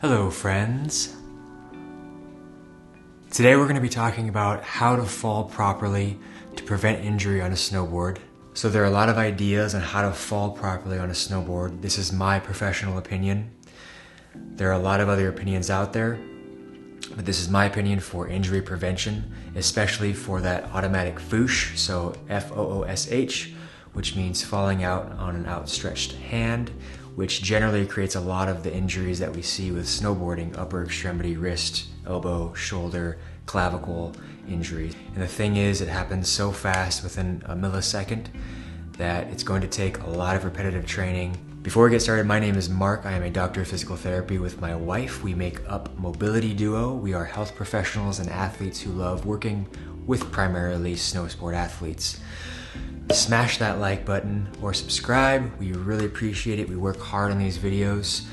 Hello friends. Today we're going to be talking about how to fall properly to prevent injury on a snowboard. So there are a lot of ideas on how to fall properly on a snowboard. This is my professional opinion. There are a lot of other opinions out there, but this is my opinion for injury prevention, especially for that automatic foosh, so F-O-O-S-H, which means falling out on an outstretched hand, which generally creates a lot of the injuries that we see with snowboarding: upper extremity, wrist, elbow, shoulder, clavicle injuries. And the thing is, it happens so fast within a millisecond that it's going to take a lot of repetitive training. Before we get started, my name is Mark. I am a doctor of physical therapy with my wife. We make up Mobility Duo. We are health professionals and athletes who love working with primarily snow sport athletes. Smash that like button or subscribe. We really appreciate it. We work hard on these videos.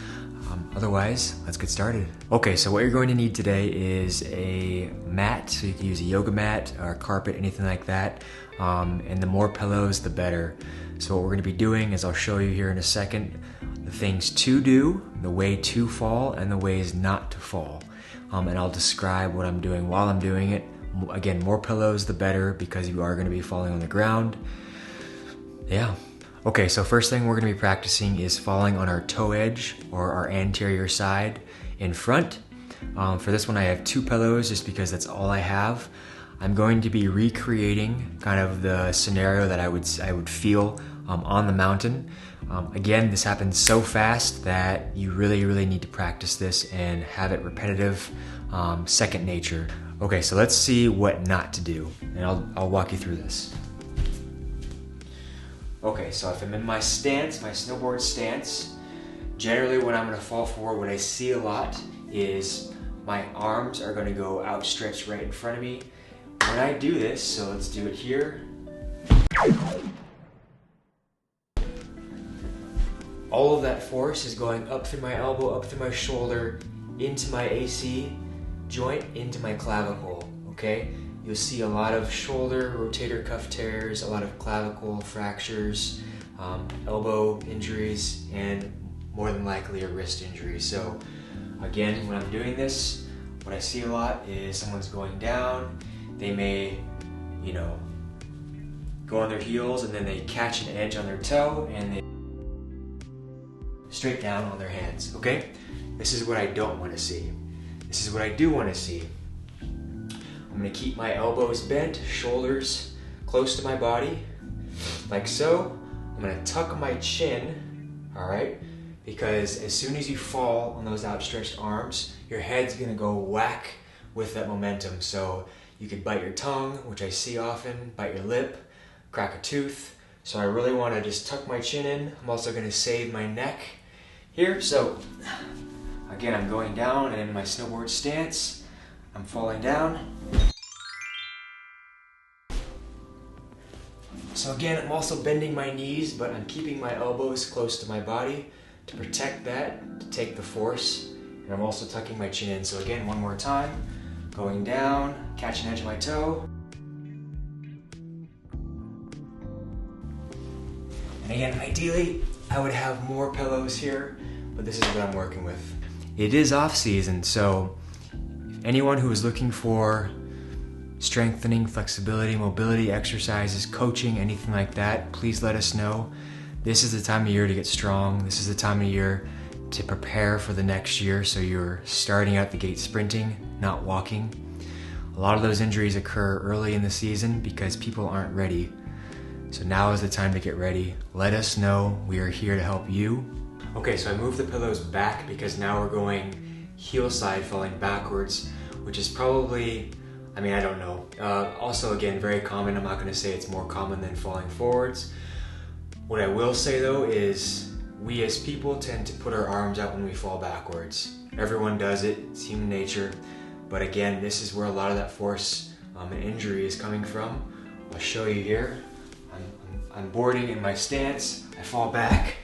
Otherwise, let's get started. Okay, so what you're going to need today is a mat. So you can use a yoga mat or carpet, anything like that. And the more pillows, the better. So what we're going to be doing is I'll show you here in a second the things to do, the way to fall, and the ways not to fall. And I'll describe what I'm doing while I'm doing it. Again, more pillows, the better, because you are going to be falling on the ground. Yeah. Okay, so first thing we're going to be practicing is falling on our toe edge or our anterior side in front. For this one I have 2 pillows just because that's all I have. I'm going to be recreating kind of the scenario that I would feel on the mountain. Again, this happens so fast that you really need to practice this and have it repetitive, second nature. Okay, so let's see what not to do, and I'll walk you through this. Okay, so if I'm in my stance, my snowboard stance, generally when I'm gonna fall forward, what I see a lot is my arms are gonna go outstretched right in front of me. When I do this, so let's do it here. All of that force is going up through my elbow, up through my shoulder, into my AC joint, into my clavicle, okay? You'll see a lot of shoulder rotator cuff tears, a lot of clavicle fractures, elbow injuries, and more than likely a wrist injury. So again, when I'm doing this, what I see a lot is someone's going down. They may, go on their heels and then they catch an edge on their toe and they straight down on their hands, okay? This is what I don't want to see. This is what I do want to see. I'm going to keep my elbows bent, shoulders close to my body, like so. I'm going to tuck my chin, all right? Because as soon as you fall on those outstretched arms, your head's going to go whack with that momentum. So you could bite your tongue, which I see often, bite your lip, crack a tooth. So I really want to just tuck my chin in. I'm also going to save my neck here. So again, I'm going down and in my snowboard stance, I'm falling down. So again, I'm also bending my knees, but I'm keeping my elbows close to my body to protect that, to take the force. And I'm also tucking my chin in. So again, one more time, going down, catch an edge of my toe. And again, ideally, I would have more pillows here, but this is what I'm working with. It is off season, so anyone who is looking for strengthening, flexibility, mobility exercises, coaching, anything like that, please let us know. This is the time of year to get strong. This is the time of year to prepare for the next year, so you're starting out the gate sprinting, not walking. A lot of those injuries occur early in the season because people aren't ready. So now is the time to get ready. Let us know. We are here to help you. Okay, so I moved the pillows back because now we're going heel side, falling backwards, which is probably, I don't know. Also, again, very common. I'm not going to say it's more common than falling forwards. What I will say though is we as people tend to put our arms out when we fall backwards. Everyone does it, it's human nature. But again, this is where a lot of that force and injury is coming from. I'll show you here. I'm boarding in my stance, I fall back.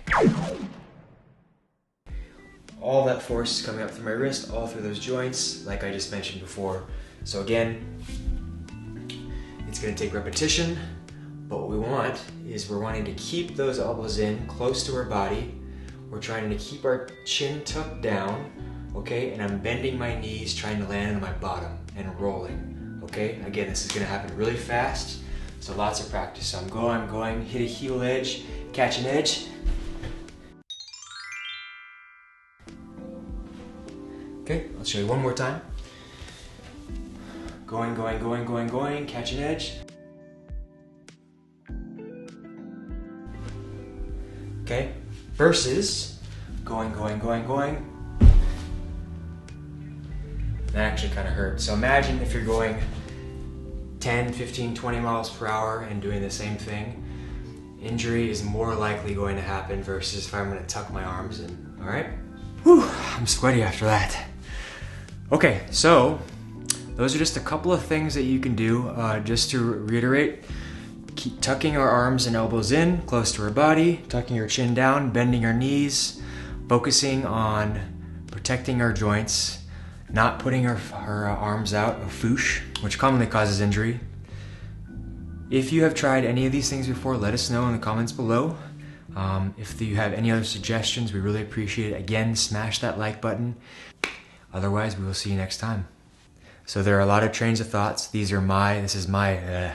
All that force is coming up through my wrist, all through those joints, like I just mentioned before. So again, it's going to take repetition, but what we want is we're wanting to keep those elbows in close to our body. We're trying to keep our chin tucked down, okay? And I'm bending my knees, trying to land on my bottom and rolling, okay? Again, this is gonna happen really fast, so lots of practice. So I'm going, hit a heel edge, catch an edge. Okay, let's show you one more time. Going, catch an edge. Okay, versus going. That actually kind of hurt. So imagine if you're going 10, 15, 20 miles per hour and doing the same thing. Injury is more likely going to happen versus if I'm going to tuck my arms in, all right? Whew, I'm sweaty after that. Okay, so those are just a couple of things that you can do. Just to reiterate, keep tucking our arms and elbows in, close to our body, tucking your chin down, bending our knees, focusing on protecting our joints, not putting our arms out, a foosh, which commonly causes injury. If you have tried any of these things before, let us know in the comments below. If you have any other suggestions, we really appreciate it. Again, smash that like button. Otherwise, we will see you next time. So there are a lot of trains of thoughts. This is my